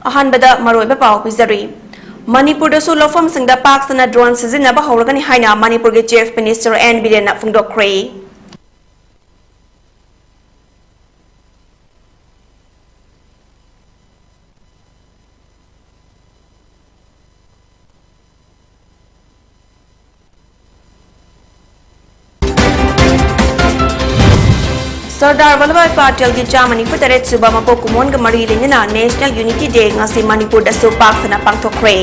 अहानबदा मरोइबा पाव पिजरी मणिपुर दसु लफम सिंगदा पाक्सना ड्रोन सिजिनबा हौरगनि हाइना मणिपुर के chief minister N villain फुंगदोखरे सरदार वल्लभभाई पटेल की चामनी फुतरेट सुबह मपो कुमोन का मरी लेना national unity day ngasi Manipur दसु पाक्सना पांगथोखरे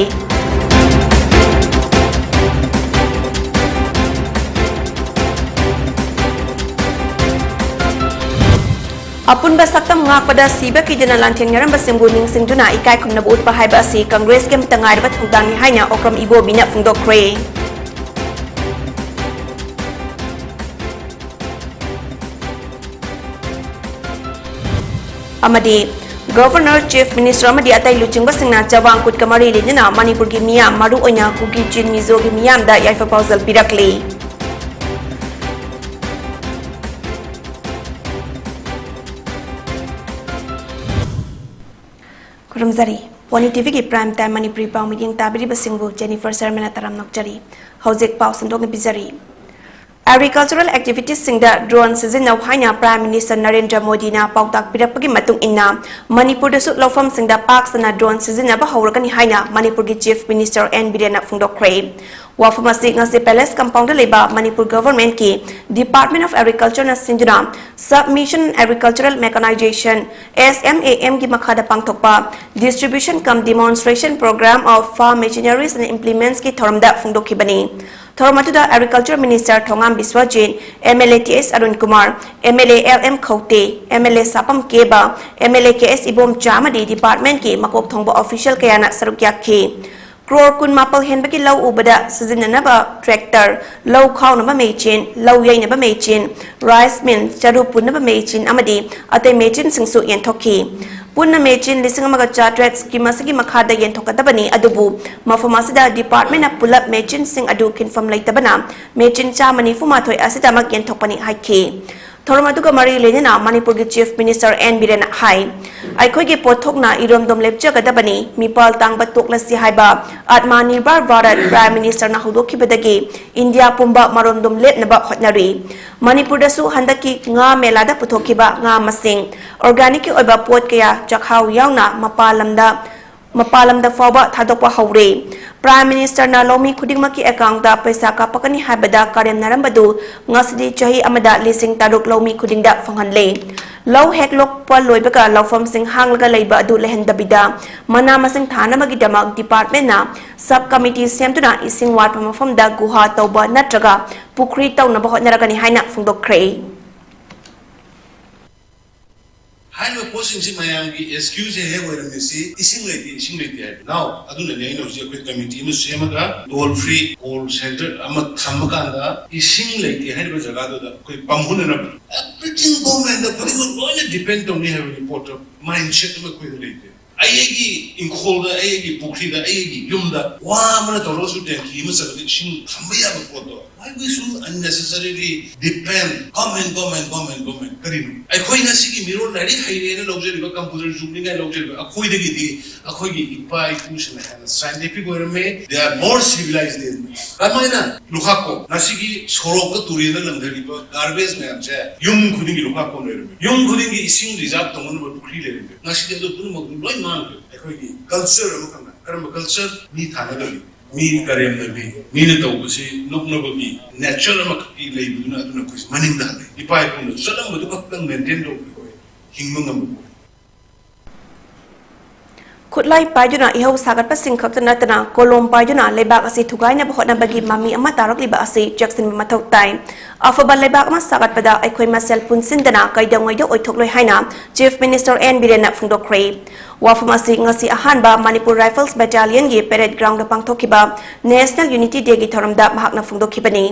अपुनबा सक्तम ngakpada siba kidana lanthengnaram basimbu ningsingduna ikai khumna utpa haiba asi Congress के मतंगाइरबा थुंगदांगनि हाइना ओक्रम इबो बिना फुंगदोखरे अमदी गवर्नर चीफ मिनिस्टर अमदी अतै लुचिंगबा सिंगना जवांग कुट कमरी लेना मणिपुर की मियाम मारू ओइना कुकी चिन मिजो की मियाम दा याइफा पाउजल पिरकली खुरमजरी पोनी टीवी की प्राइम टाइम मणिपुरी पाउ मीटिंग ताबिरी बसिंगबु जेनिफर शर्मा तरम नोकजरी हौजिक पाउ संदोक पिजरी Agricultural activities singda drone sizinau haina Prime Minister Narendra Modi na pautak pirapagi matung inna Manipur dasu lofam singda paksana drone sizinaba hawragani haina Manipur gi Chief Minister N Birena Fungdokre wafamasi ngasi Palace compound leba Manipur government ki Department of Agriculture na sinduna Submission Agricultural Mechanization SMAM gi makhada pangthokpa distribution cum demonstration program of farm machineries and implements ki thoramda fungdokhibani Thormatuda Agriculture Minister Thongam Biswajit, MLA TS Arun Kumar, MLA LM Khote, MLA Sapam Keba, MLA KS Ibom Chamadi Department ki Makok Thongbo official kayana sarukyakhi. Crore kun mapal henbaki lau ubada sizinanaba tractor, lau khau naba mechin, lau yai naba mechin, rice mill, charu pun naba mechin amadi, ate mechin singsu yen thokhi. Punna mechin lising amaga chartret skimasagi makhada yen thokadabani adubu mafamasida department na pull-up mechin sing adu kinfam laitabana mechin chamani fumathoi asida mag yen thokpani haikhi Thormatuga mari lenina Manipur gi Chief Minister N Birena hai aikhoi gi pothokna iromdom lepchagadabani mipal tangba toklasi haiba Atmanirbhar Bharat Prime Minister na hudokhibadagi India pumba maromdom lepnaba hotnari Manipur dasu handaki nga melada puthokiba nga masing organic ki oiba pot kaya chakhau yauna mapalamda fawba thadokwa haure Prime Minister na lomi khudingmaki account da paisa kapakani habada karem narambadu ngasidi chahi amada lising taruk lomi khudingda fanghanle low hek lok pal loibaka lawfam sing hanglaga leiba adu lehendabida mana masing thana magi damak department na sub committee semtuna ising wat pamafam da guha tawba natraga pukri tawna ba hotnaragani haina fungdokre High posting si mayamgi excuse he wera mesi ising leti now aduna nei no je committee no semaga toll free call center ama thamakanda ising leti hai ba jaga da koi pamhuna na everything government da koi all depend on have report mindset ma koi leti ayegi inkol da ayegi pukri da ayegi yum da wa mana torosu de ki ma sa ising thambaya ba photo why we should unnecessarily depend comment karin ai khoi na sigi miro nari haire na logje ba computer zooming ai logje ba khoi de gi akhoi gi ipa ikush na scientific way me they are more civilized than me kamaina lukhako na sigi sorok ka turi na lamdari ba garbage me amche yum khuding gi lukhako ne yum khuding gi ising reserve tongon ba dukri le na sigi do tunu mo loi man akhoi gi culture am kana karam culture ni thana ga mi karem na bi mi na taw si lok na ba bi natural ma ki lei bu na aduna ko maning da ipai ko no sadam bu ka kan maintain do ko hingmang am Kutlai paijuna ihau sagat pasing khaptana tana kolom paijuna lebak asi thugaina bhotna bagi mami amma tarok liba asi jackson mathau tai afaba lebak ma sagat pada aikhoi ma sel punsin dana kaidangoi do oithokloi haina Chief Minister N Birena Fungdokre wafamasi ngasi ahanba Manipur Rifles Battalion gi parade ground da pangthokiba National Unity Day gi thoramda mahakna fungdokhibani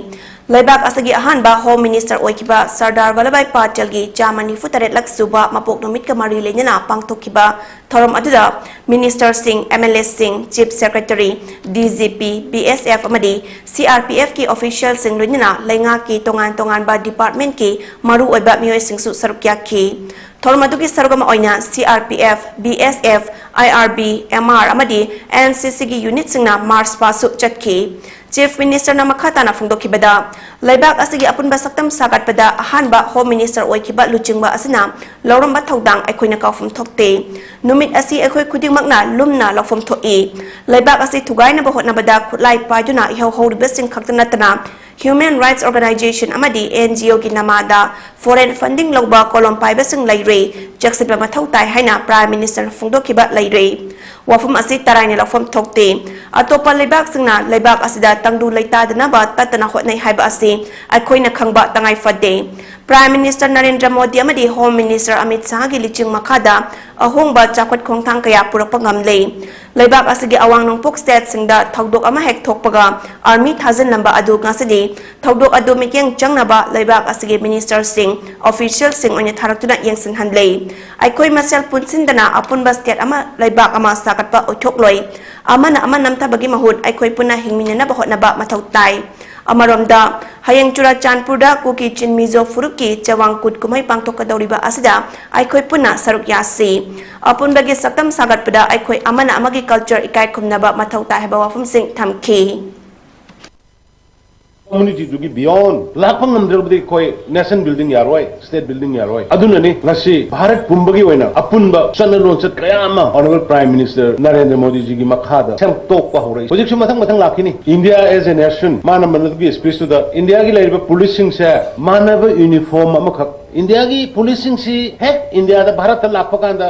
lebak asagi ahanba Home Minister oikiba Sardar Vallabhbhai Patel gi chamani futaret laksuba mapok nomit kamari lenyana pangthokiba thoram aduda Minister Singh, MLA Singh, Chief Secretary, DGP, BSF amadi CRPF ki official sing lunina lenga ki tongan ba department ki maru oiba miyoi singsu sarukyakhi Thormaduki Sargama Oina, CRPF, BSF, IRB, MR, Amadi, NCCG unit singna Mars Pasu Chatki. Chief Minister na makhatana phungdokibada laibak asigi apunba saktam sagatpada ahanba Home Minister oikiba luchingba asina loramba thodang aikhoina kaufum thokte numit asi aikhoi khudingmakna lumna lofum thoi laibak asi thugaina ba hotnabada khutlai paiduna ihau horiba sing khaktanatana Human Rights Organization amadi NGO ki namada foreign funding logba kolom paiba sing laire jaksiba mathau tai haina Prime Minister phungdokiba laire wafum asi taraini lofum thokte atopa laibak singna laibak asida tangdu leita dana ba tatana hotnai haiba asi aikhoina khangba tangai fade Prime Minister Narendra Modi amadi Home Minister Amit Shah gi liching makhada ahongba chakwat khongthang kaya purakpa ngamle laibak asigi awang nongpok state singda thodok ama hek thokpaga army thousand number adu ngasidi thodok adu mikeng changnaba laibak asigi minister sing official sing onya tharaktuna yengsin hanle aikoi masel punsindana apunba state ama laibak ama sakatpa othokloi amana ama namta bagi mahut aikoi puna hingminana ba hotnaba mathautai Amaromda hayang chura chanpurda kuki chin mizo furuki chawang kut kumai pangtok kadawriba asida aikoi puna saruk yasi apun bagi saktam sagat pada aikoi amana amagi culture ikai kumnaba mathau ta heba wafum sing thamki community to give beyond lapang amdrobdi koi nation building yaroi state building yaroi adunani ngasi bharat pumbagi oina apunba chanalon chat kayama honorable prime minister Narendra Modi ji gi makhada sem tok pa horai project mathang lakhini India as a nation mana managi speech to the India gi laiba policing se manaba uniform amakha India gi policing si hek India da bharat lakpa kanda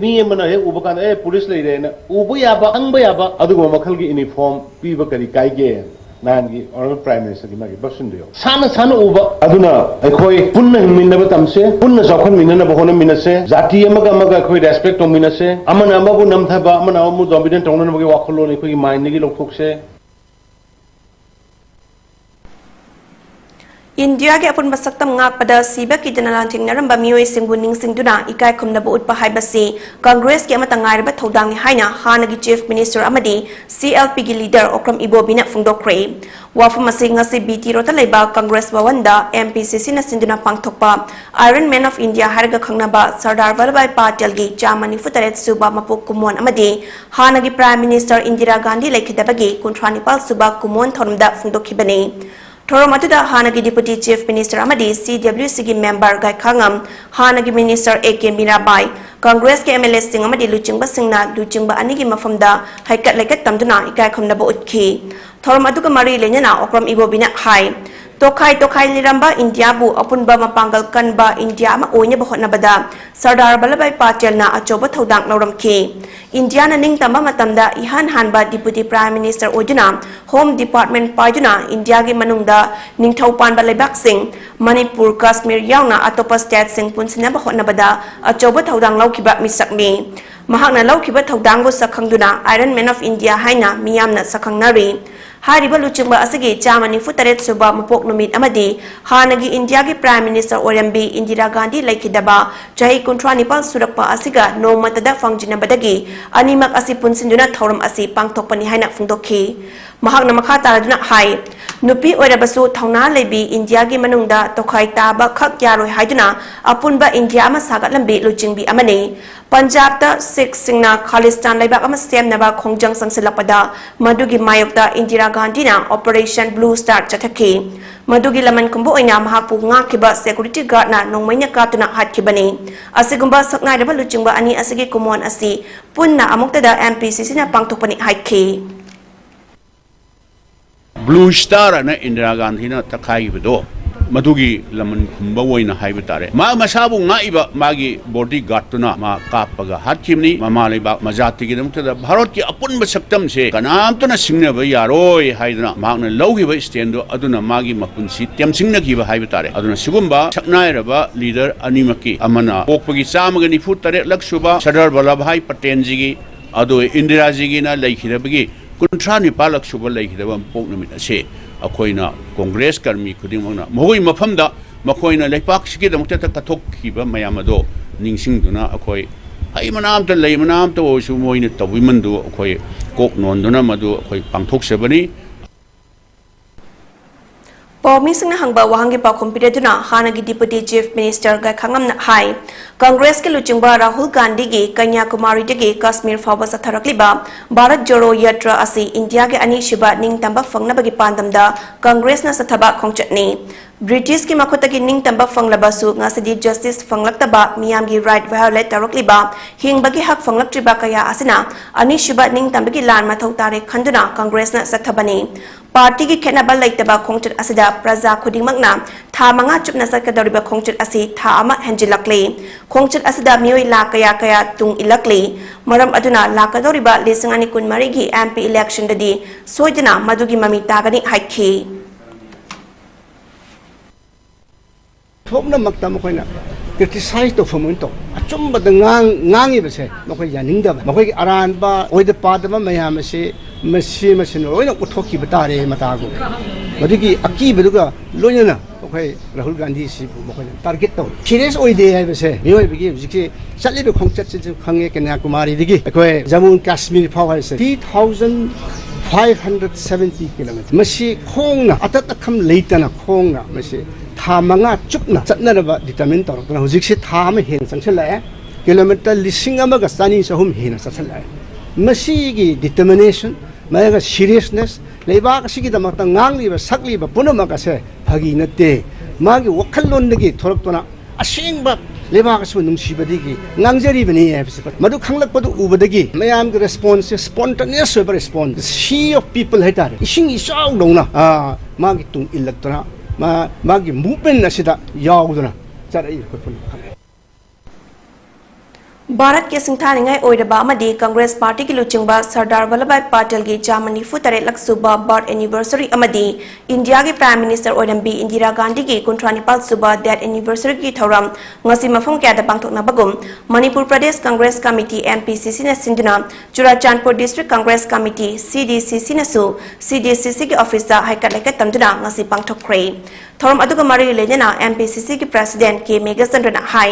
mi mana he ubakanda police leire na ubu yaba angba yaba adugo makhal gi uniform piba kari kai ge Nangi honorable prime minister ki magi basundiyo sana uba aduna akhoi punna minna tamse punna jokhon minna bohona minase jati amaga akhoi respect to minase amana amabu namthaba amana amu dominant tongna bagi wakholo ni khoi mind ni lokthokse India ge apun basaktam ngak pada siba ki janalan thingnaram ba mioi singbu ningsingduna ikai khumna bu utpa haibasi Congress ki amata ngairba thodang ni haina hanagi chief minister amadi CLP gi leader okram ibo bina phungdokre wafum asing ngasi BT rota leiba Congress bawanda MPCC na sinduna pangthokpa Iron Man of India harga khangnaba Sardar Vallabhbhai Patel gi chamani futaret suba mapuk kumon amadi hanagi Prime Minister Indira Gandhi lekhidabagi kuntranipal suba kumon thorumda phungdokhibani Thoromatuda hanagi Deputy Chief Minister amadi CWC gi member gai khangam hanagi Minister AK Mirabai Congress ke MLA sing amadi luchingba singna luchingba anigi mafamda haikat lekat tamduna ikai khomna ba utkhi Thoromatuga mari lenyana okram ibo bina hai Tokai liramba India bu apunba mapanggal kanba India ma oinya ba hotnabada Sardar Vallabhbhai Patel na achoba thodang lauramki India na ningtamba matamda ihan hanba Deputy Prime Minister oduna Home Department paiduna India gi manungda ningthau panba leibak sing Manipur Kashmir yauna atopa state sing punsina ba hotnabada achoba thodang laukhiba misakmi mahakna laukhiba thodang bu sakhangduna Iron Man of India haina miyamna sakhangnari Hariba luchingba asigi chamani futaret suba mupok numit amadi hanagi India gi Prime Minister Orambi Indira Gandhi laikidaba jahi kuntra nipal surakpa asiga no matada fangjinabadagi animak asi punsinduna thorum asi pangthokpani haina phungdokhi mahakna makha taraduna hai nupi oirabasu thongna lebi India gi manungda tokhai taba khak yaroi haiduna apunba India ama sagat lambi luchingbi amani Punjab da Sikh singna Khalistan laibak ama semnaba khongjang sangsilapada madugi mayokta Indira Gandhi na Operation Blue Star chathaki madugi laman kumbu oina mahapu ngakiba security guard na nongmaina katuna hatkibani asigumba saknai raba luchingba ani asigi kumon asi punna amuktada MPCC na pangthokpani haikhi Blue Star na Indira Gandhi na takai bido madugi laman khumba woina haiba tare ma masabu ngaiba magi bodyguard tuna ma kapaga hatkimni mama leiba majati gi damta bharat ki apunba saktam se kanam tuna singnaba yaroi haidna magna lawgiba stand aduna magi mapunsi temsingna giba haiba tare aduna sigumba saknairaba leader animaki amana pokpagi chamaga nifu tare laksuba Sardar Vallabhbhai Patel ji gi adu Indira ji gi na laikhirabagi kuntra nipalak suba laikhiraba poknumit ase akoina Congress karmi khudingmangna mohoi mafamda makoina leipak sigi damta kathokhiba mayamado ningsingduna akoi ai manam ta lei manam ta osu moina tawimandu akoi kok nonduna madu akoi pangthok sebani Pawmi singna hangba wahangi pakhum pireduna hanagi Deputy Chief Minister ga khangamna hai Congress ke luchingba Rahul Gandhi gi Kanyakumari degi Kashmir fawba satharakliba Bharat Jodo Yatra asi India ge ani shiba ningtamba fangnabagi pandamda Congress na sathaba khongchatni British ki makotagi ningtamba fanglabasu ngasidi justice fanglaktaba miyamgi right violate tarokliba hingbagi hak fanglaktriba kaya asina ani shiba ningtambagi lan mathau tare khanduna Congress na sathabani Party ki khenaba laitaba khongchat asida praja khudingmakna tha manga chupna sakadoriba khongchat asi tha ama henjilakle khongchat asida mioi la kaya tung ilakle maram aduna lakadoriba lisingani kunmari gi MP election dadi soidana madugi mami tagani haikhi thopna makta mokoina criticize to fomunto achumba da ngangi bese mokoi yaningda mokoi aran ba oida padama mayam se machine oina uthoki batare matago madigi aki beduga loyana mokoi Rahul Gandhi si mokoi target to serious oide hai bese mioi bigi jiki chali be khongchat sin khange Kanyakumari digi ekoi Jammu and Kashmir power se 3570 km mashi khongna atatakam leitana khongna mashi Thamanga chupna chatnaraba determine torokna hujikse tham hen sangchela kilometer lising amaga sani sahum hen sachela masi gi determination maga seriousness leiba sigi damakta ngangli ba sakli ba punama ka se phagi natte magi wakhallon dagi thoraktona asengba leiba ka su nungsibadigi ngangjari bani madu khanglak padu ubadagi mayam gi response spontaneous response sea of people haitare ising isau dongna magi tung ilaktona magi movement asida yauduna charai khopun Bharat ke singthaningai oidaba amadi Congress Party ki luchingba Sardar Vallabhbhai Patel gi Jamani futare laksuba birth anniversary amadi India gi Prime Minister Oidambi Indira Gandhi gi 39 suba death anniversary ki thoram ngasi mafam kya da pangthokna bagum Manipur Pradesh Congress Committee MPCC na sinduna Churachandpur District Congress Committee CDCC na su CDCC ki officer haikat laikat tamduna ngasi pangthokre thoram aduga mari lenena MPCC ki President K Megasandra hai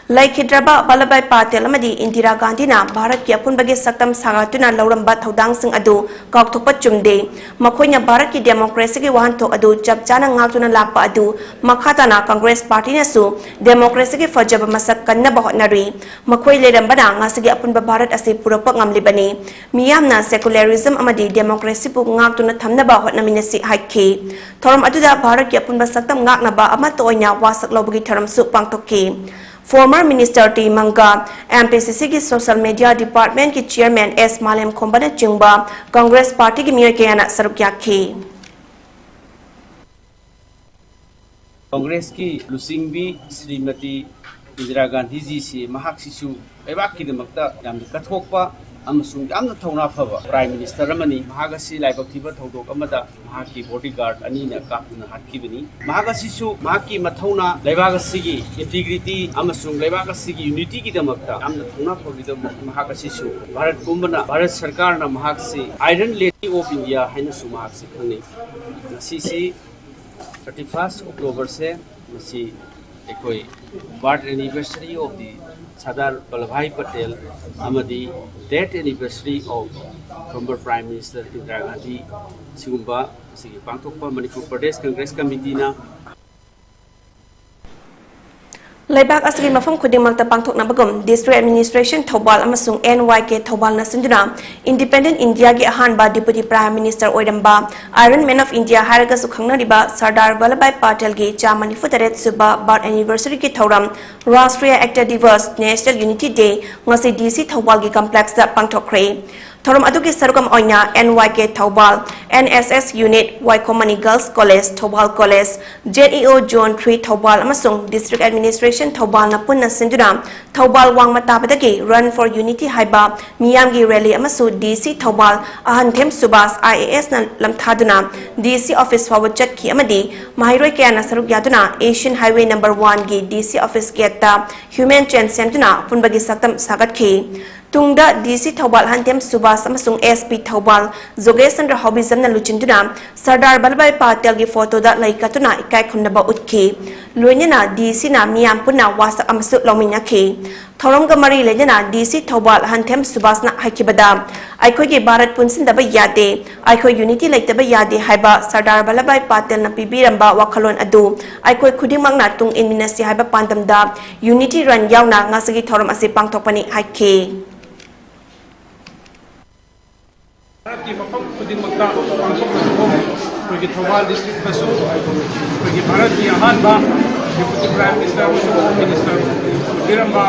Laikhidraba Vallabhbhai Patel amadi Indira Gandhi na Bharat ki apunbagi saktam sangatuna lauramba thodang sing adu kaukthokpa chumde makhoina Bharat ki democracy ki wahanthok adu chapchana ngakuna lakpa adu makhatana Congress Party na su democracy ki fajaba masak kanna bahotnari makhoi lerambana ngasigi apunba Bharat asi purapa ngamlibani miyamna secularism amadi democracy pu ngakuna thamna bahotnaminasi haikhi thoram aduda Bharat ki apunba saktam ngakna ba amato oina wasak lobagi tharam su pangthokki Former Minister T. Manga, MPCC की Social Media Department की Chairman S. Malem Khombana Chingba, Congress Party की मियर के आना सरुक्या की कांग्रेस की लुसिंगबी श्रीमती इंदिरा गांधी जी से महाक्षिशु एबाक की दमकता याम कथोकपा अमसुंग यामना थौना फबा प्राइम मिनिस्टर अमनी महागसी लाइबक थिबा थौदोक अमदा महाकी बॉडीगार्ड अनीना कापुना हातखिबनी महागसीसु महाकी मथौना लेबागसीगी इंटीग्रिटी अमसुंग लेबागसीगी यूनिटी की दमकता यामना थौना फबि दम महागसीसु भारत कुंबना भारत सरकार ना महागसी आयरन लेडी ऑफ इंडिया हाइनसु महागसी खंगनी सीसी 31 अक्टूबर से मसी एकोई birth anniversary of the Sardar Vallabhbhai Patel amadi death anniversary of former Prime Minister Indira Gandhi sigumba sigi pangthokpa Manipur Pradesh Congress Committee na Laibak asri mafam khudingmakta pangthokna bagum District Administration Thobal amasung NYK Thobal na sinduna Independent India gi ahanba Deputy Prime Minister Oidamba Iron Man of India haraga su khangnariba Sardar Vallabhbhai Patel gi Jamani futare suba birth anniversary ki thoram Rashtriya Ekta Divas National Unity Day ngasi DC Thobal gi complex da pangthokre thoram adugi sarugam oina NYK Thobal NSS Unit Waikomani Girls College Thobal College JEO Zone 3 Thobal amasung District Administration Thobal na punna sinduna Thobal wangmatabadagi Run for Unity haiba miyamgi rally amasu DC Thobal ahanthem subas IAS na lamthaduna DC office forward chatki amadi mahiroi kya na sarug yaduna Asian Highway number 1 gi DC office gate ta human chain semtuna punbagi saktam sagatki Tungda DC Thobal Hantem Subas amasung SP Thobal Zogesandra Hobizam na luchinduna Sardar Vallabhbhai Patel gi photo da laikatuna ikai khunaba utki loinena DC na miyam punna wasak amasu lominaki थौरम का मरी लेना DC Thoubal हंथेम सुबासना हाइकिबदा आइखोगी Bharat पुनसिंदब यादे आइखो unity लेतब यादे हाइबा सरदार वल्लभभाई पटेल न पिबिरंबा वखलोन अदु आइखो खुदिमंगना तुंग इनमिनसी हाइबा पांदमदा यूनिटी रन यावना ngasagi थौरम असे पांगथोकपनि हाइखे भारत की मफम खुदिमक्ता पांगथोकपनि थौबाल डिस्ट्रिक्ट कसु भारत की अहानबा deputy prime minister home minister पिबिरंबा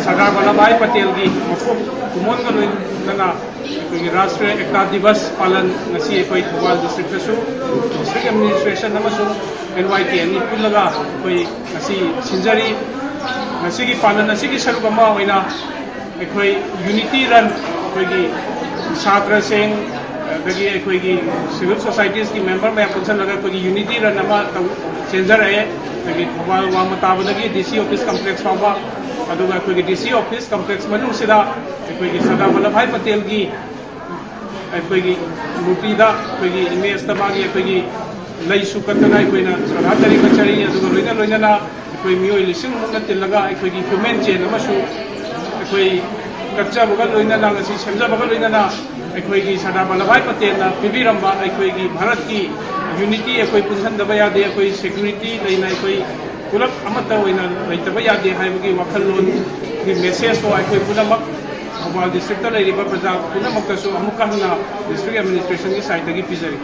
सरदार वल्लभभाई पटेल की मफम कुमोन का लोइना राष्ट्रीय एकता दिवस पालन ngasi koi thobal district su district administration amasu NYT ani pullaga koi ngasi sinjari ngasi gi palan ngasi gi saruk ama oina koi unity run koi gi chhatra sing dagi koi gi civil societies ki member me punsan laga koi gi unity run ama changer hai dagi thobal wa mata dagi DC office complex ba aduga koi gi DC office complex manu sida koi gi Sardar Vallabhbhai Patel gi अखोगी मूर्तिदा अखोगी image तमागी अखोगी लई सुकतना अखोइना सरातरी कचरी अदुगा लोइना लोइना अखोई मियोय लिसिंग मुंगा तिलगा अखोगी ह्यूमन चेन अमसु अखोई कच्चा बगल लोइना ngasi semja बगल लोइना अखोगी सरदार वल्लभभाई पटेल ना पिबिरंबा अखोगी भारत की यूनिटी अखोई पुनसंदबा यादे अखोई सिक्योरिटी लेना अखोई पुलप अमता ओइना लेतबा यादे हाइबगी वखलोन की मेसेज तो अखोई पुनमक थौबाल डिस्ट्रिक्ट लेरिबा प्रजा पुनमक्तसु अमुका हना डिस्ट्रिक्ट एडमिनिस्ट्रेशन की साइड की पिजरी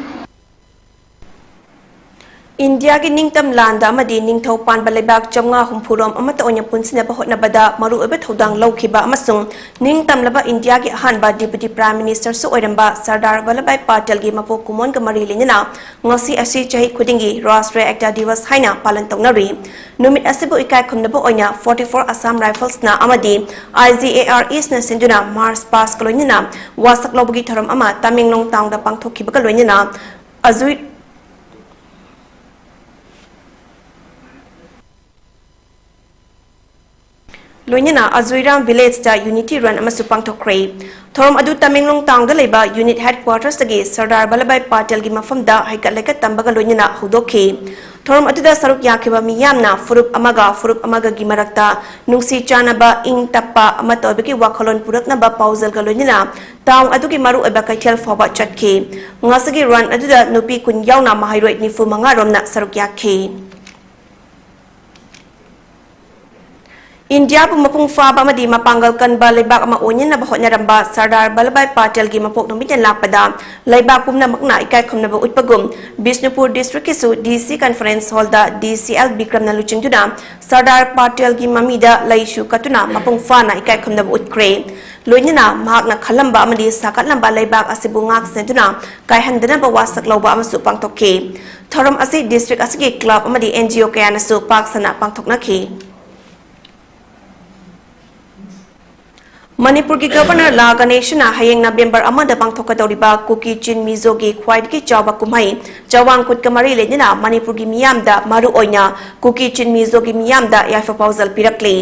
इंडिया की निंगतम लांदा अमदी निंगथौ पानबा लेबाक चमगा हुमफुरोम अमत ओइना पुनसिनबा होटनबदा मरु ओइबा थौदांग लौखिबा अमसुंग निंगतम लबा इंडिया की अहानबा डिप्टी प्राइम मिनिस्टर सु ओइरंबा सरदार वल्लभभाई पटेल की मपो कुमोन का मरी लेना ngasi asi chahi khudingi राष्ट्रीय एकता दिवस हाइना पालन तौनरी नुमित असिबु इकाय खुमनबा ओइना 44 असम राइफल्स ना अमदी IGAR East ना सिंजुना मार्च पास कलोइना वासक लोबगी थरम अमा तामिंगलोंग तांगदा पांगथोखिबा लोइना अजुई लोइना अजुइराम विलेज दा यूनिटी रन अमसु पांगथोखरे थोरम अदु तमिंगलोंग तांगदा लेबा यूनिट हेडक्वार्टर्स दगी सरदार वल्लभभाई पटेल की मफमदा हाइकलेका तंबगा लोइना हुदोखे थोरम अदुदा सरुक याखिबा मियामना फुरुप अमगा की मरक्ता नुंसी चानबा इंग टप्पा अमतोबकी वाखलोन पुरकनबा पाउजल का लोइना तांग अदुगी मरु एबा कैथेल फोबा चटखे ngasagi रन अदुदा नुपी कुन यावना माहाइरोय निफु मंगा रोमना सरुक याखे इंडिया मपुंग फाबा मपांगल कनबा लेबाक ओइनब होटनरंबा सरदार वल्लभभाई पटेल की मपोक नुमितन लापदा लेबाक पुमनमकना इकाय खुमनब उत्पगुम बिष्णुपुर डिस्ट्रिक्ट किसु DC कॉन्फ्रेंस हॉल दा DCL बिक्रमना लुचिंगदुना सरदार पटेल की ममीदा लैसु कतुना मपुंग फाना इकाय खुमनब उत्क्रे लोइना महाकना खलंबा अमदी साकतलंबा लेबाक असिबु ngak सेंदुना कायहंदनबा वासक लौबा अमसु पांगथोखे थरम असि डिस्ट्रिक्ट असि क्लब अमदी NGO कयानसु पाकसना पांगथोकनाखि मणिपुर की गवर्नर ला गणेशना हयेंग नवेंबर अमदा पांगथोकदौरिबा कुकी चिन मिजो की ख्वाइदगी चावबा कुमई चवांग कुटका मरी लेना मणिपुर की मियामदा मरु ओइना कुकी चिन मिजो की मियामदा याफा पाउजल पिरकले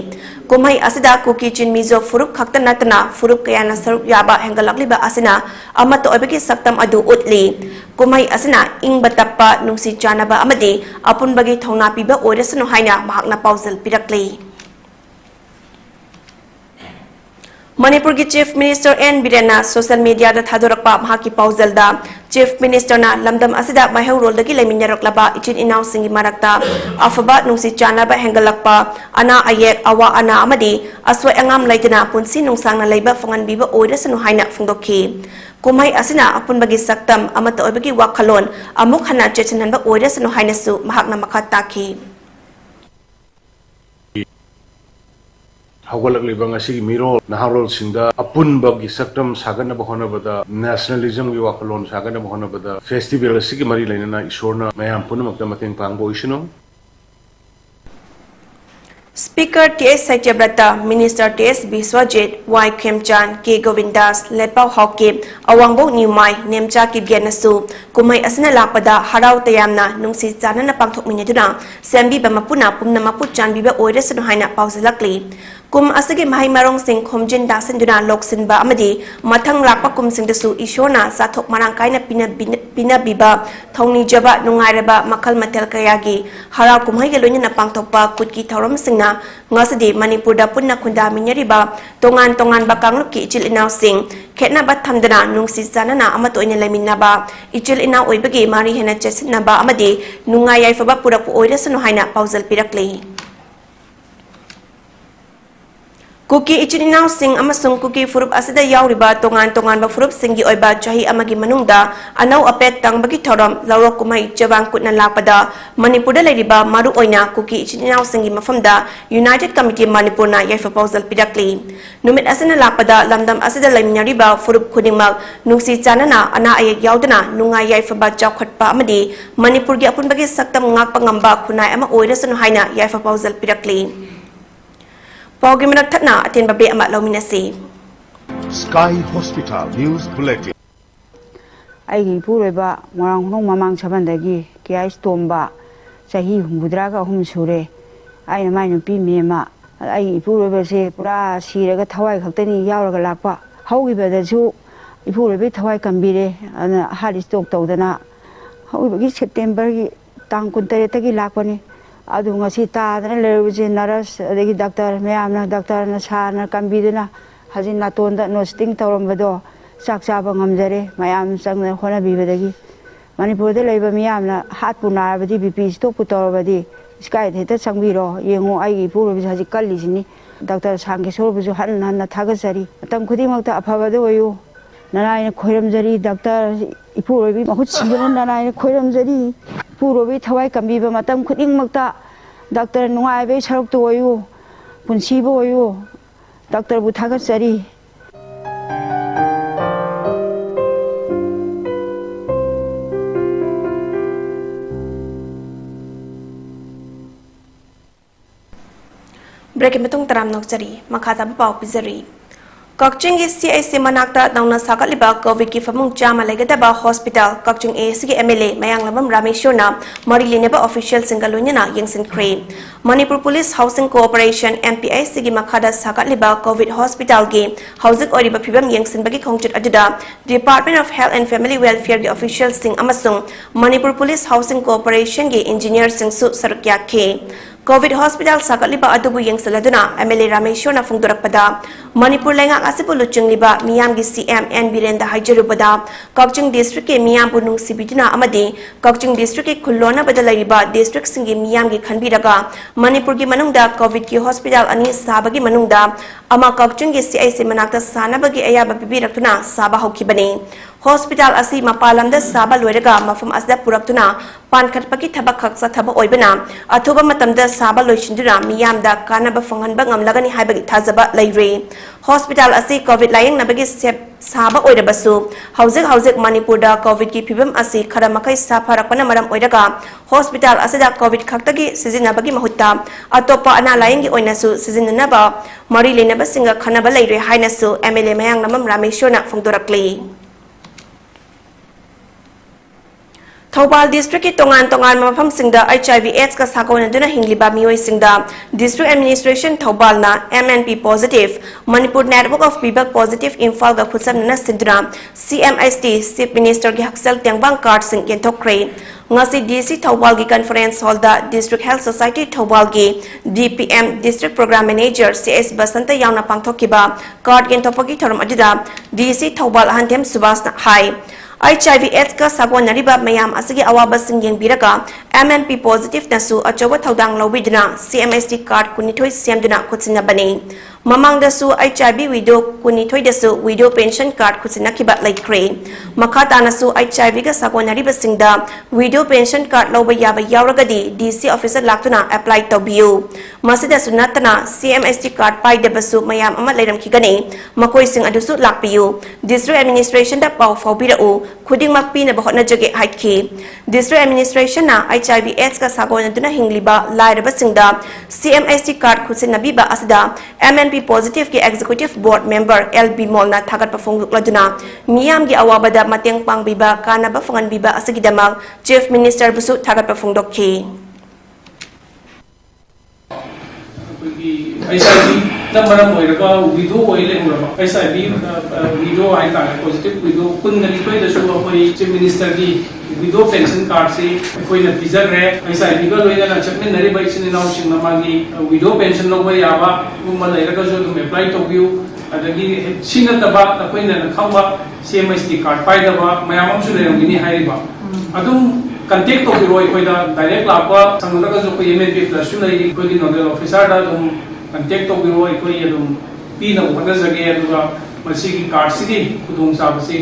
कुमई असिदा कुकी चिन मिजो फुरुप खक्ता नतना फुरुप कयाना सरुप याबा हेंगलकलिबा असिना अमत ओबकी सप्तम अदु उतली कुमई असिना इंगबा तप्पा नुंसी चानबा अमदे अपुनबगी थौना पिबा ओइरसनु हाइना महाकना पाउजल पिरकले मणिपुर की चीफ मिनिस्टर एन बीरेना सोशल मीडिया थादोरक्पा की पाउजलदा चीफ मिनिस्टर लमदम असिदा माइहौरोलदगी लेमिनरक्लबा इचिन इनाउसिंगी मरक्ता अफबा नुंसी चानबा हेंगलक्पा अना अयेक अवा अना अमदी अस्वय अंगाम लैतना पुंसी नुंसांगना लैबा फंगनबीबा ओइरसनु हाइना फुंगदोखि कुमई असिना अपुनबगी सक्तम अमत ओइबगी वाखलोन अमुक हना चेचननबा ओइरसनु हाइनासु महाकना मखा ताखि हौगलकलिबा ngasi miro naharol singda apunba gi saktam sagana bahona bada nationalism gi wakalon sagana bahona bada festival asigi mari lainana isorna mayam punamakta mateng pangbo isino speaker TS Satyabrata minister TS Biswajit Y Khemchand K Govindas लेपाव हॉके अवांगबो न्यूमाई नेमचा की गेनसु कुमई असना लापदा हराव तयामना नुंसी चानना पांगथोकमिनेदुना सेंबी बमपुना पुमना मपु चानबीबा ओइरसनु हाइना पाउजलकली कुम असगे माहि मारोंग सिंह खोमजिन दासनदुना लोकसिनबा अमदी मथंग लापा कुमसिंगदसु ईशोरना साथोक मारांग कायना पिना बिबा थौनी जबा नुंगाइरबा मखल मथेल कयागी हराव कुमहैगे लोइना पांगथोकपा कुटकी थौरम सिंगना ngasidi Manipurda punna khunda minyariba tongan ba kangluk ki ichil inaw sing khetna ba thamdana nungsi sanana amato ina leminaba ichil inaw oibagi mari hena chesinaba amadi nunga yaifaba purak oirasanu haina pauzal pirakle Kuki ichinaw sing amasung kuki furup asida yauriba tongan ba furup singi oiba chahi amagi manungda anaw apek tang bagi thorom lawrok kumai jawang kutna lakpada Manipurda leiriba maru oina kuki ichinaw singi mafamda United Committee Manipur na yaifa proposal pidakli numit asina lakpada lamdam asida laiminariba furup khudingmak nungsi chanana ana ayek yaudana nunga yaifa ba chawkhatpa amadi Manipur gi apun bagi saktam ngakpa ngamba khunai ama oirasanu haina yaifa proposal pidakli Pagi menak tatna atin babe amat lauminasi. Sky Hospital News Bulletin. Aigi pureba morang nong mamang sabandagi kia istomba sahi humbudraga hum sure ai mai no pi mema ai pureba se pura siraga thawai khaktani yauraga lakpa haugi beda su ipurebe thawai kambire ana hali stok tawdana haugi September gi tang 13 tagi lakpani adu ngasi ta dana leruji naras adegi doctor mayamna doctor na sana kambiduna hajin natonda no sting tawrambado sakchaba ngamjare mayam sangna khona bibadagi Manipurda leiba miyamna hatpu narabadi bp stop putawabadi sky theta sangbiro yengo aigi purubi haji kallisini doctor sangke sorbuju hanna thagasari tam khudimakta afabado oyu nanaina khoiramjari doctor ipurubi mahut sibana nanaina khoiramjari purobi thawai kambiba matam khudingmakta doctor nungaibe sarukto oyu punsibo oyu doctor bu thagasari Break metung taram nokjari makata pau pizari Kakching is CIC manakta nauna sakaliba COVID ki famung chama legadaba hospital Kakching ASG MLA mayang lamam Rameshona marilineba official singalunyana yengsin crane Manipur Police Housing Cooperation MPIC gi makada sakaliba COVID hospital gi housing oriba phibam yengsin bagi khongchit ajuda Department of Health and Family Welfare gi official sing amasung Manipur Police Housing Cooperation gi engineer sing su sarukya ke COVID hospital sakaliba adubu yengsaladuna MLA Rameshona fungdurakpada Manipur lenga asipu luchungliba miyam gi CM N Birenda haijarubada Kakching district ke miyam punung sibiduna amadi Kakching district ke khulona badalaiba district singi miyam gi khanbiraga Manipur gi manungda COVID ki hospital ani sabagi manungda ama Kakching gi CIC manakta sanabagi ayaba bibirakuna saba hokibani Hospital asi mapalamda saba loiraga mafam asda puraktuna pankhatpaki thabak khaksa thaba oibana athuba matamda saba loisindura miyamda kanaba fanghanba ngamlagani haibagi thazaba leire Hospital asi COVID layeng nabagi saba oirabasu haujek Manipurda COVID ki phibam asi kharamakai safarakpana maram oiraga Hospital asida COVID khaktagi sizinabagi mahutta atopa ana layeng gi oinasu sizinanaba mari lenaba singa khanaba leire hainasu MLA mayang namam Rameshona fongdorakli Thobal district ki tongan mafam singda HIV/AIDS ka sakona duna hingliba mioi singda district administration Thobal na MNP positive Manipur network of people positive Imphal ga khusam na sindra CMIST Chief Minister gi haksal tengbang card sing yenthokre ngasi DC Thobal gi conference hall da District Health Society Thobal gi DPM District Program Manager CS Basanta yauna pangthokiba card yenthopagi thoram ajuda DC Thobal hantem Subas na hai HIV/AIDS ka sagonariba mayam asigi awaba singyeng biraka MNP positive nasu achoba thaudang lobidna CMST card kunithoi semduna khutsina bani mamang dasu HIV widow kunithoi dasu widow pension card khutsina kiba laikre makhata nasu HIV ka sagonariba singda widow pension card loba yaba yauragadi DC officer laktuna apply tobiu masida sunatana CMST card pai debasu mayam ama leiram khigani makoi sing adusu lakpiu district administration da pau fawbirau khuding makpi na bahotna jage haiki district administration na HIV/AIDS ka sagona duna hingliba lairaba singda CMST card khutsin nabiba asida MNP positive ki executive board member LB Molna thagat pafong laduna miyam gi awabada mateng pangbiba kana ba fangan biba asagidamag chief minister busu thagat pafong dokhi HIV मरम होइरगा window ओइले उरबा SIB window high तारे positive window Kundli कोई दसु अखोई chief minister की window pension card से कोई न पिजर रे एसआईबी का लोइना ना चकने नरे बाइसिन नाउ सिंग नमागी विडो पेंशन लोग भाई आवा उम्मा लेरगा जो तुम अप्लाई तो बियो अदगी सिन तबा कोई न खवा सीएमएसटी कार्ड पाइदबा मयामम सु लेरंगिनी हाइरिबा अदुम कंटेक्ट तो बिरोय कोई दा डायरेक्ट लापा संगलगा जो कोई एमएनपी प्लस सु लेरी कोई दी नोडल ऑफिसर दा तुम कंटेक्ट तो बिरोय कोई यदुम पीना वना जगे अदुगा मसी की कार्ड सिदी खुदुम साबसी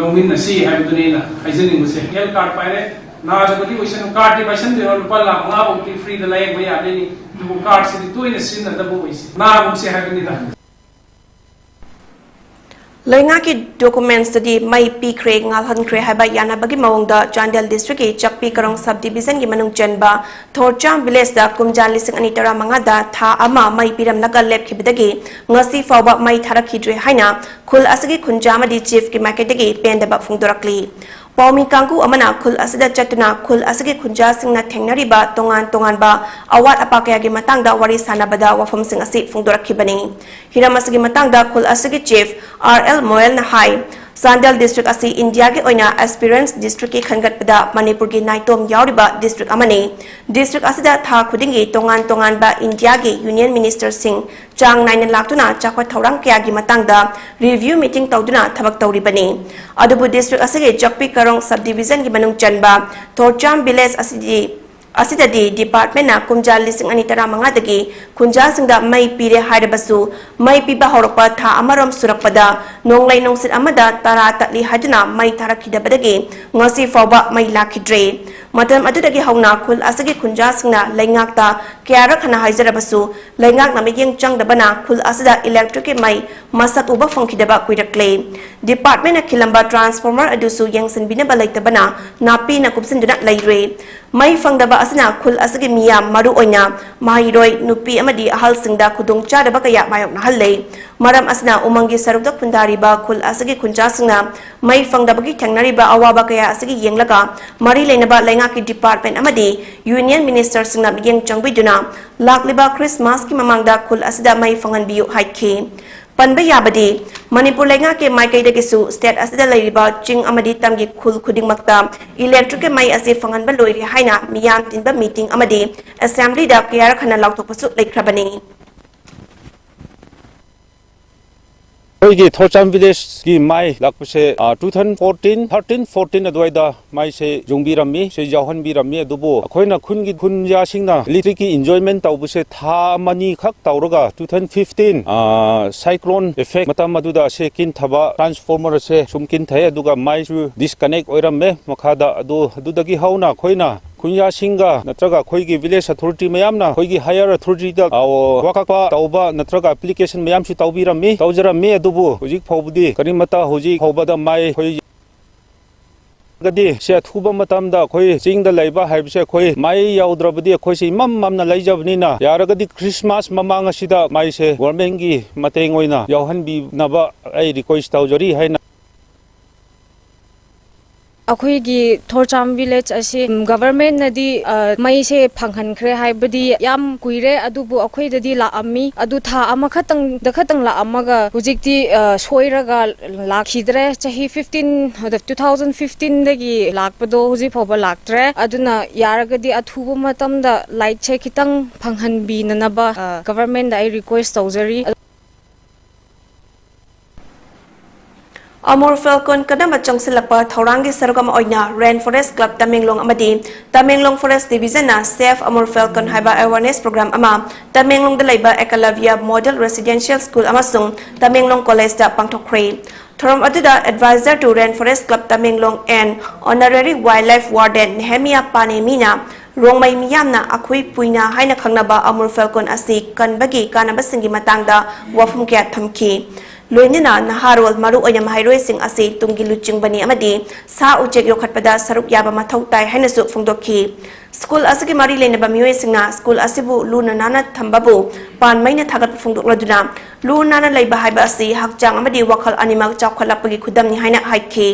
लोमिन नसी है दुने ना हाइजनिंग मुसे हेल्थ कार्ड पाइरे ना दबदी वइसन कार्ड दी पैसन दे रुपा लाख ला बोटी फ्री द लायक भई आदे नी दु कार्ड सिदी तोइन सिन न दबो वइस ना मुसे हागनी दा Loinga ki documents di mai pi kre ngal han kre haba yana bagi mawong da Chandel district ki Chakpi Karong subdivision ki manung chanba Thorcham village da kumjan lising ani tara manga da tha ama mai piram naga lep ki bidagi ngasi fawba mai thara khidre haina khul asagi khunjama di chief ki market gi pen da phungdorakli Paumi Kangu amana khul asida chatuna khul asagi khunja singna thengnari ba tongan ba awat apakaya gi matang da wari sanabada wafam sing asi phungdorakhi bani hiram asagi matang da khul asagi chief RL Moel na hai Sandal district asi India ke oina aspirants district ki khangat pada Manipur ki naitom yauriba district amani district asida tha khudingi tongan ba India ki union minister sing chang naina laktuna chakwa thorang kya gi matang da review meeting tawduna thabak tawri bani adubu district asige Chakpi Karong subdivision ki manung chanba Thorcham village asidadi department na kumjal lising ani tara manga dagi kunja singda mai pire haidabasu mai piba horokpa tha amarom surakpada nonglai nongsit amada tara tatli haduna mai tharakida badagi ngasi fawba mai lakhidre matam adudagi hauna khul asagi kunja singna laingakta kyara khana haizarabasu laingak na miyeng changdabana khul asida electric mai masak uba phongkidaba kuirakle department na khilamba transformer adusu yengsin binaba laitabana napi na kupsinduna laire mai fangdaba asina khul asagi miyam maru oina mahiroi nupi amadi ahal singda khudung chadaba kaya mayok na halle maram asna umangi sarukda khundari ba khul asagi khunja singna mai fangdaba gi thangnari ba awaba kaya asagi yenglaga mari leinaba lainga ki department amadi union minister singna yeng changbiduna lakliba Christmas ki mamangda khul asida mai fangan biu haikhe Panba yabadi Manipur lenga ke mai kai dagi su state asida lairiba ching amadi tamgi khul khuding makta electric mai ase fangan ba loiri haina miyam tinba meeting amadi assembly da kyar khana lautok pasu laikhrabani Oigi Thorcham village ki mai lakpase 2013 adwaida mai se jungbi rammi se jawhan bi rammi adubo khoina khungi khunja singna electric enjoyment tawbuse tha mani khak tawraga 2015 cyclone effect matam aduda se kin thaba transformer se sumkin thai aduga mai su disconnect oiramme makhada adudagi hauna khoina Kunya Singa, Natraga, Koigi village authority Mayamna, Koigi higher authority, our Wakapa, Tauba, Natraga application Mayamshi Taubira me, Taujara me Adubu, Hojik Pobudi, Karimata, Hoji, Hobada Mai, Gadi, Shat Huba Matamda, Koi, seeing the labor, have said Koi, Mai Yaudrabadi, Koisi, Mamma Laja Nina, Yaragadi Christmas, Mamanga Shida, Mai se, Warmengi, Matengoina, Yohanbi Naba, I request Taujari, Haina. अखोईगी Thorcham village असे government नदी मई से फंगहन खरे हाइबदी याम कुइरे अदुबु अखोईददी लाअम्मी अदु था अमखतंग दखतंग लाअमगा हुजिकती सोइरगा लाखिद्रे चाही 2015 दगी लाकपदो हुजि फोबा लाक्ट्रे अदुना यारगदी अथुबु मतमदा light छे खितंग फंगहन बिननबा गवर्नमेंट आई रिक्वेस्ट तौजरी Amor Falcon kadam achang silapa thaurangi sargam oina Rainforest Club Tamenglong amadi Tamenglong Forest Division na Safe Amor Falcon haiba awareness program ama Tamenglong da laiba Ekalavia Model Residential School amasung Tamenglong College da pangthokre Thoram aduda advisor to Rainforest Club Tamenglong and honorary wildlife warden Nehemia Panemina Rongmai miyamna akhui puina haina khangnaba Amor Falcon asi kanbagi kanabasingi matangda wafum kya thamki Loinina naharol maru oyam hairoi sing ase tungi luching bani amadi sa ujek yokhatpada saruk yaba mathau tai hainasu phungdokhi school asagi mari lena ba mioi singna school asibu luna nana thambabu pan maina thagat phungdokladuna luna nana leiba haiba asi hakchang amadi wakhal animak chawkhalapagi khudamni haina haikhi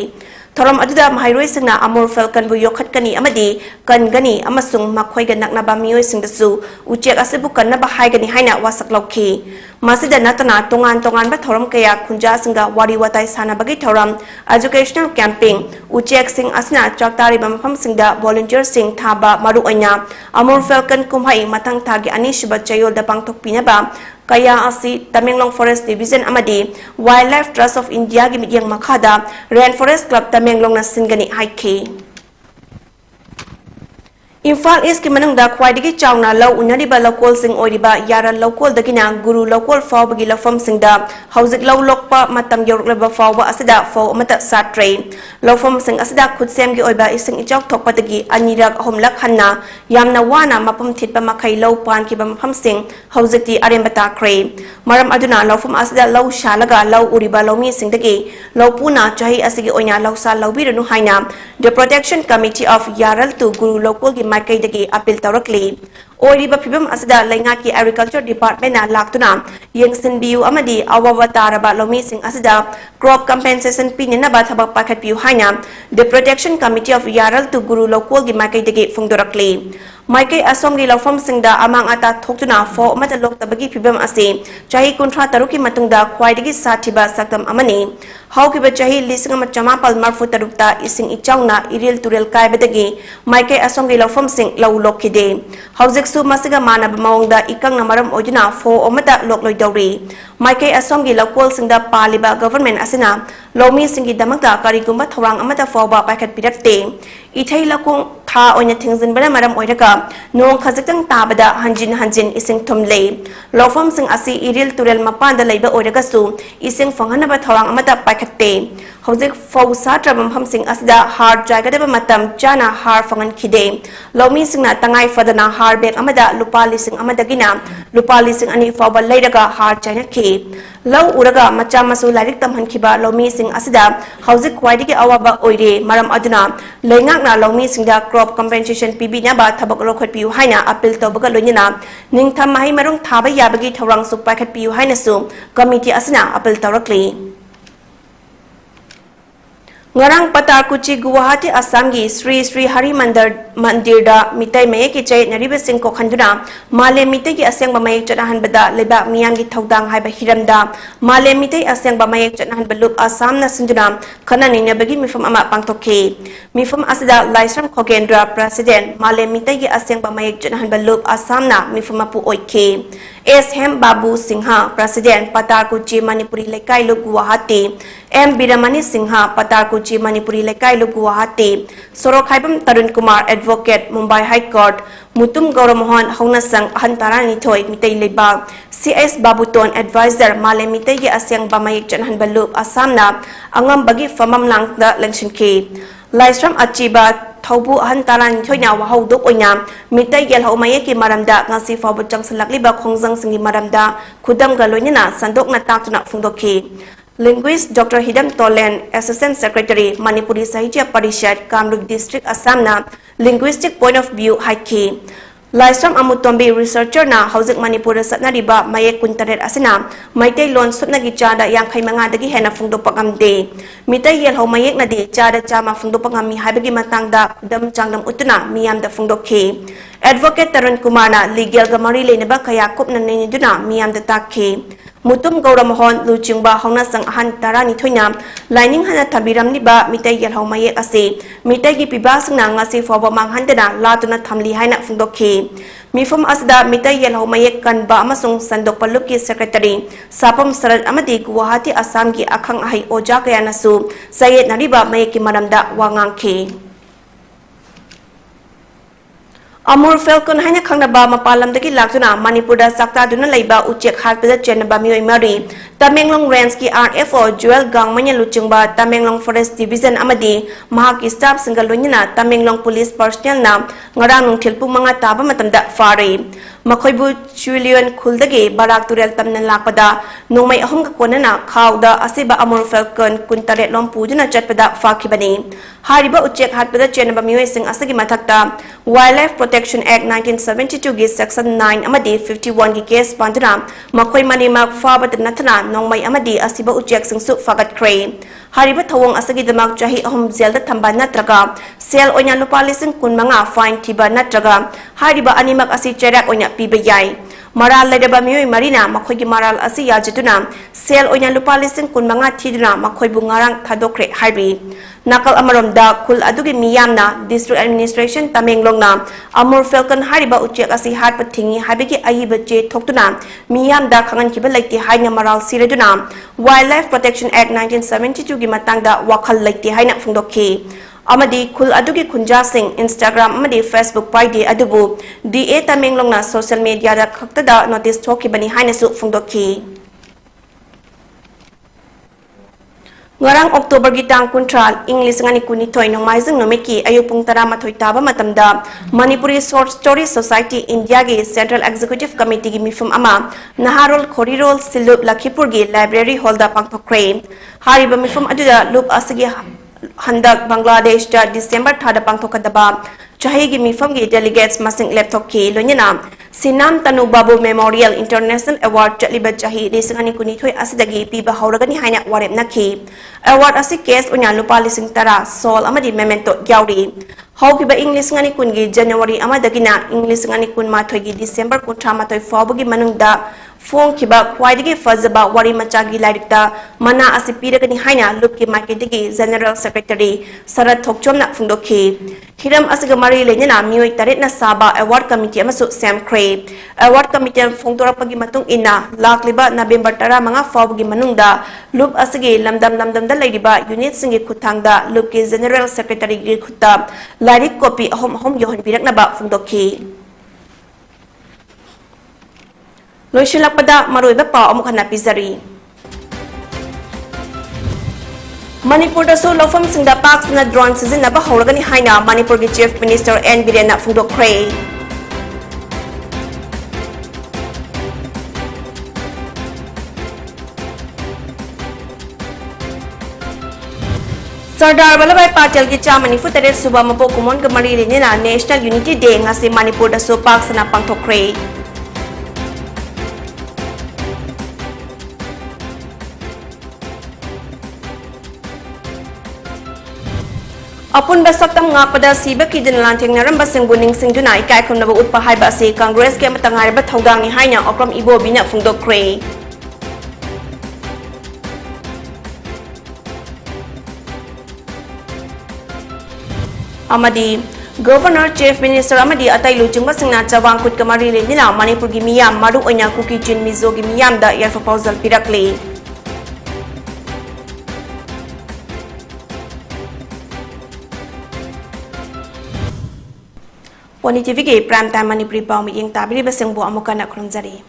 Thoram aduda mahairoi singna Amur Falcon bu yokhatkani amadi kangani amasung makhoi ga naknaba mioi singdasu uchek asibu kannaba haigani haina wasak lokhi masida natana tongan ba thoram kaya khunja singa wari watai sanabagi thoram educational camping uchek sing asna chaktari bampham singda volunteer sing thaba maru aina Amur Falcon kumhai matang thagi anishiba chayol da pangthok pinaba kaya asi Tamenglong Forest Division amadi Wildlife Trust of India gi midyang makhada Rainforest Club Tamenglong na singani haiki Imphal East ki manungda khwaidagi chawna law unariba local sing oiriba yara local dagina guru local fawbagi lafam singda hauzik law lokpa matam yorukleba fawba asida faw amata satre lawfam sing asida khutsem gi oiba ising ichok thokpatagi anirak ahomlak hanna yamna wana mapam thitpa makhai law pan ki bam pham sing hauzikti arembata kre maram aduna lawfam asida law shalaga law uriba lawmi singdagi law puna chahi asigi oina lawsa lawbirunu haina the protection committee of yaral to guru local gi makai dagi appeal tawrakli oiriba phibam asida lainga ki agriculture department na laktuna yengsin biu amadi awawa taraba lomi sing asida crop compensation pinina ba thabak pakhat piu haina the protection committee of yaral to guru local gi makai dagi fungdorakli maikai asomgi lawfam singda amang ata thoktuna fo mata lok tabagi phibam ase chahi kunthra taruki matungda khwaidagi sathiba saktam amani haukiba chahi lisingama chamapal marfu tarukta ising ichawna iril turel kaibadagi maikai asomgi lawfam sing law lokhide haujik su masiga manaba mawngda ikang namaram ojuna fo omata lokloi dawri maikai asomgi local singda paliba government asina lomi singi damakta karigumba thorang amata fawba pakhat pirakte ithai lakung tha oina thingzin bana maram oiraka nong khajitang tabada hanjin ising thumle lofam sing asi iril turel mapanda leiba oiraka su ising fanghanaba thorang amata pakhatte hojik fausa trabam pham sing asida har jagadaba matam chana har fangan khide lomi singna tangai fadana har bek amada lupa lising amadagina lupa lising ani fawba leiraga har china khi law uraga macha masu lairik tamhan khiba lomi sing asida hojik khwaidigi awaba oire maram aduna leingak na lomi singda crop compensation PB na ba thabak rokhot piu haina appeal tobaga loinina ningtham mahi marung thaba yabagi thorang suk pakhat piu haina su committee asina appeal tawrakli ngarang Patarkuchi Guwahati Assam gi Sri Hari Mandir da mitai maye ki chai naribe sing ko khanduna male mitai ki aseng ba maye chanahan bada leba miyang gi thodang hai ba hiramda male mitai aseng ba maye chanahan balup Assam na sinjuna khana ni nabagi mifam ama pangtokhe mifam asida Laisram Khogendra president male mitai gi aseng ba maye chanahan balup Assam na mifam apu oikhe S.M. Babu Singha president Patarkuchi Manipuri Lekai Lu Guwahati M. Biramani Singha Patarkuchi Manipuri Lekai Lu Guwahati Sorokhaibam Tarun Kumar advocate Mumbai High Court Mutum Gauramohan Haunasang Hantarani Thoi Mitai Leba CS Babuton advisor Male Mitai gi asyang bamayik chanhan balup Assam na angam bagi famam lang da langshinke Laisram Achiba Thaubu Hantaran Thoina Wahaudok Oina Mitai Yel Homaye ki maramda ngasi fawbu changsalakliba khongjang singi maramda khudam galoinina sandok na taktuna phungdokhi Linguist Dr. Hidam Tolen Assistant Secretary Manipuri Sahitya Parishad Kamrup District Assam na linguistic point of view haiki Laisram Amutombi researcher na Haujik Manipur satnariba mayek kuntaret asina maitai lon sutnagi chada yangkhai manga dagi hena phungdopakamde mitai yel ho mayek nadi chada chama phungdopangami haibagi matangda dam changdam utuna miyam da phungdokhe advocate Tarun Kumar na legal gamari lenaba kaya kopna neniduna miyam da takhe Mutum Gauramohan Luchingba Haunasang Ahan Tarani Thoina Lining Hana Tabiram Niba Mitai Yel Homaye Ase Mitai gi pibasang na ngasi fawba manghandana latuna thamli haina phungdokhe Mifum Asda Mitai Yel Homaye Kanba amasung Sandok Palup ki secretary Sapam Sarat amadi Guwahati Assam gi akhang ahai oja kaya nasu Sayed Nariba Mayeki maramda wangangkhe Amur Falcon haina khangnaba mapalamdagi laktuna Manipurda saktaduna leiba uchek hatpada chenaba mioi mari Tamenglong Range ki RFO Joel Gangmanya Luchingba Tamenglong Forest Division amadi mahaki staff single loinina Tamenglong Police personnel na ngarang nungthil pung manga taba matamda fari Makoibu Chulion Kuldagi Barak Turel Tamnan Lakpada Nungmay ahong kakonana khawda asiba Amur Falcon kuntaret lompujuna chatpada fakibani Hariba uchek hatpada chenaba mioi sing asagi mathakta Wildlife Protection Act 1972 gi Section 9 amadi 51 gi case panduna makoi manimak fabat nathana nongmai amadi asiba uchek singsu fagat kre Hariba thawong asagi damak jahi ahum zel da thamba natraga sel oina lupa lising kun manga fine tiba natraga hariba animak asi cherak oina piba yai maral ledaba mioi marina makhoi gi maral asi yajituna sel oina lupa lising kun manga thiduna makhoi bu ngarang thadokre haibi nakal amarom da kul adugi miyamna district administration Tamenglong na amur falcon hariba uchek asi hat pathingi habigi ayiba je thoktuna miyam da khangan kiba laiti haina maral sireduna Wildlife Protection Act 1972 gi matangda wakhal laiti haina phungdokhi amadi kul adugi khunja sing Instagram amadi Facebook paide adubu DA Tamenglong na social media da khaktada notice thoki bani haina su phungdokhi Ngarang October gitang kuntral English ngani kunitoy nong maizeng nomiki ayupung tara matoy taba matamda Manipuri Short Story Society India gi Central Executive Committee gi mifum ama Naharol Korirol Silup Lakhipur gi Library Hall da pangthokre hariba mifum aduda lup asigi handak Bangladesh da December thada pangthokadaba chahi gi mifum gi delegates masing laptopki lonyana Sinam Tanu Babu Memorial International Award Chaliba Chahi Resingani Kunitoi Asidagi Piba Hauragani Haina Warem Naki Award Asi Case Unya Lupa Lising Tara Sol Amadi Memento Yauri How Piba English Ngani Kungi January Amadagina English Ngani Kun Matogi December Kutramatoi Fabugi Manungda Fong Kiba Kwaidigi Fazaba Wari Machagi Larikta Mana Asipiragani Haina Lupki Makidigi General Secretary Sarat Tokchomna Fundoki Hiram Asigamari Lenina Mui Taritna Saba Award Committee Amasu Sam Cray Award Committee Fongtora Pagi Matung Ina Lakliba November Tara Manga Fawgi Manungda Lup Asigi Lamdam da Ladiba Unit Singi Kutangda Lupki General Secretary Kuta Larik Kopi Hom Yohan Pirak Naba Fungdoki Loishilak pada Maruiba Pa Omukana Pizari Manipur da so lofam singda parks na drone season na ba hawragani haina Manipur gi Chief Minister N Birena Fungdokre Sardar Vallabhbhai Patel gi chamani futere suba mapo kumon ga mari lenina National Unity Day ngasi Manipur da so parks na pangthokre Apun basaktam nga pada siba ki dinlanting naram basing buning sing dunai kai kun naba utpa hai ba se Congress ke matangar ba thawdang ni haina okram ibo bina fungdokre Amadi Governor Chief Minister Amadi atai luchung basing na chawang kut kamari le nila Manipur gi miyam maru oina kuki chin mizo gi miyam da ya proposal pirakle PONYTV ke Prime Time Manipuri Pau mi yang tabiri basing bu amukan nak kurang jari.